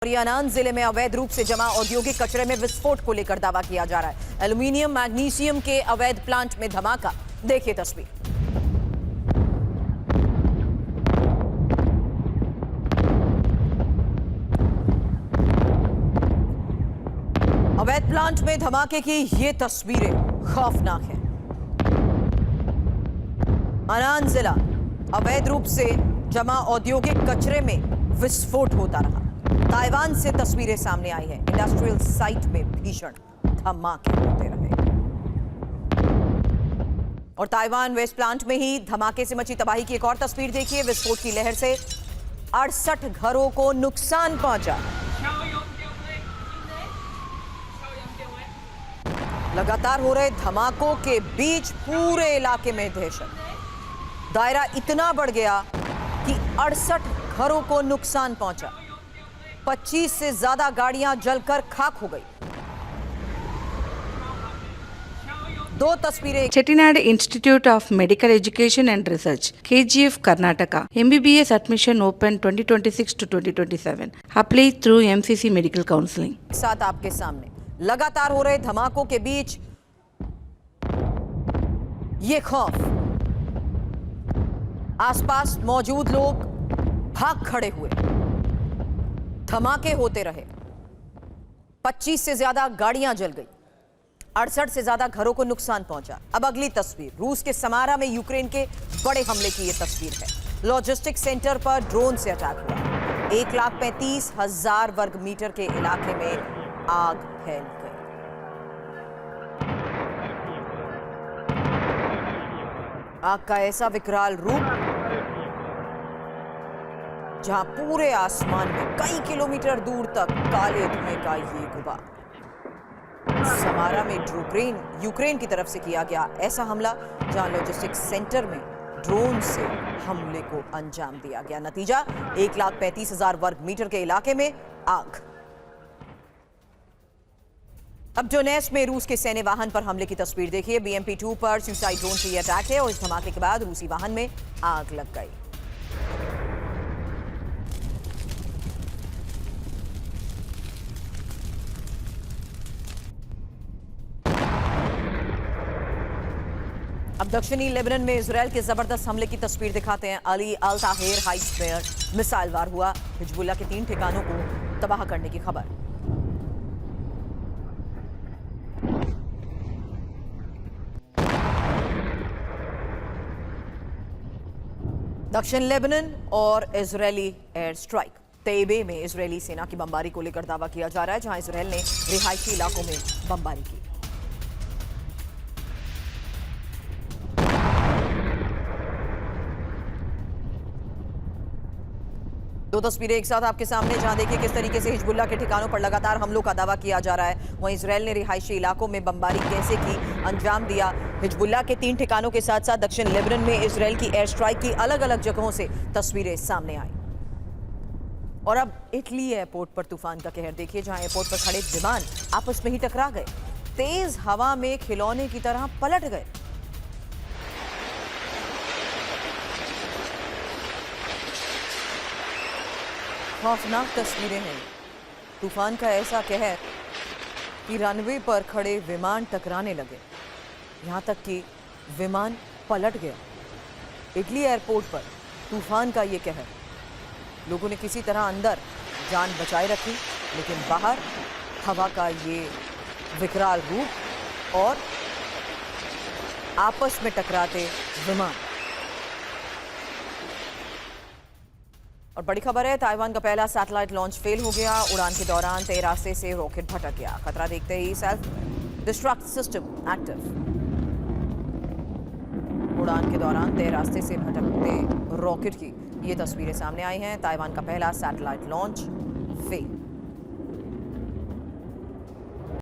हरियाणा जिले में अवैध रूप से जमा औद्योगिक कचरे में विस्फोट को लेकर दावा किया जा रहा है। एल्यूमिनियम मैग्नीशियम के अवैध प्लांट में धमाका, देखिए तस्वीर। अवैध प्लांट में धमाके की ये तस्वीरें खौफनाक हैं। हरियाणा जिला अवैध रूप से जमा औद्योगिक कचरे में विस्फोट होता रहा। ताइवान से तस्वीरें सामने आई हैं। इंडस्ट्रियल साइट में भीषण धमाके होते रहे और ताइवान वेस्ट प्लांट में ही धमाके से मची तबाही की एक और तस्वीर देखिए। विस्फोट की लहर से 68 घरों को नुकसान पहुंचा। लगातार हो रहे धमाकों के बीच पूरे इलाके में दहशत। दायरा इतना बढ़ गया कि 68 घरों को नुकसान पहुंचा। 25 से ज्यादा गाड़ियां जलकर खाक हो गई। दो तस्वीरें। Chettinad Institute of Medical Education and Research, KGF, Karnataka. MBBS admission open 2026 to 2027. Apply through MCC Medical Counseling. साथ आपके सामने लगातार हो रहे धमाकों के बीच ये खौफ। आसपास मौजूद लोग भाग खड़े हुए। धमाके होते रहे। 25 से ज्यादा गाड़ियां जल गई। 68 से ज्यादा घरों को नुकसान पहुंचा। अब अगली तस्वीर। रूस के समारा में यूक्रेन के बड़े हमले की यह तस्वीर है। लॉजिस्टिक सेंटर पर ड्रोन से अटैक हुआ। 1,35,000 वर्ग मीटर के इलाके में आग फैल गई। आग का ऐसा विकराल रूप जहां पूरे आसमान में कई किलोमीटर दूर तक काले धुएं का ये गुबार। समारा में यूक्रेन की तरफ से किया गया ऐसा हमला जहां लॉजिस्टिक सेंटर में ड्रोन से हमले को अंजाम दिया गया। नतीजा 1,35,000 वर्ग मीटर के इलाके में आग। अब डोनेट्स्क में रूस के सैन्य वाहन पर हमले की तस्वीर देखिए। BMP-2 पर सुसाइड ड्रोन से यह अटैक है और इस धमाके के बाद रूसी वाहन में आग लग गई। अब दक्षिणी लेबनान में इजरायल के जबरदस्त हमले की तस्वीर दिखाते हैं। अली अल ताहिर हाइट्स में मिसाइल वार हुआ। हिजबुल्लाह के 3 ठिकानों को तबाह करने की खबर। दक्षिण लेबनान और इजरायली एयर स्ट्राइक। तैयबे में इजरायली सेना की बमबारी को लेकर दावा किया जा रहा है, जहां इजरायल ने रिहायशी इलाकों में बमबारी की। दो तस्वीरें एक साथ आपके सामने, जहां देखिए किस तरीके से हिजबुल्लाह के ठिकानों पर लगातार हमलों का दावा किया जा रहा है। वहीं इजरायल ने रिहायशी इलाकों में बमबारी कैसे की, अंजाम दिया। हिजबुल्लाह के 3 ठिकानों के साथ साथ दक्षिण लेबनान में इजरायल की एयर स्ट्राइक की अलग अलग जगहों से तस्वीरें सामने आई। और अब इटली एयरपोर्ट पर तूफान का कहर देखिए, जहां एयरपोर्ट पर खड़े विमान आपस में ही टकरा गए। तेज हवा में खिलौने की तरह पलट गए। खौफनाक तस्वीरें हैं। तूफान का ऐसा कहर कि रनवे पर खड़े विमान टकराने लगे, यहां तक कि विमान पलट गया। इटली एयरपोर्ट पर तूफान का ये कहर। लोगों ने किसी तरह अंदर जान बचाए रखी, लेकिन बाहर हवा का ये विकराल रूप और आपस में टकराते विमान। और बड़ी खबर है, ताइवान का पहला सैटेलाइट लॉन्च फेल हो गया। उड़ान के दौरान तय रास्ते से रॉकेट भटक गया। खतरा देखते ही सेल्फ डिस्ट्रक्ट सिस्टम एक्टिव। उड़ान के दौरान तय रास्ते से भटकते रॉकेट की ये तस्वीरें सामने आई हैं। ताइवान का पहला सैटेलाइट लॉन्च फेल।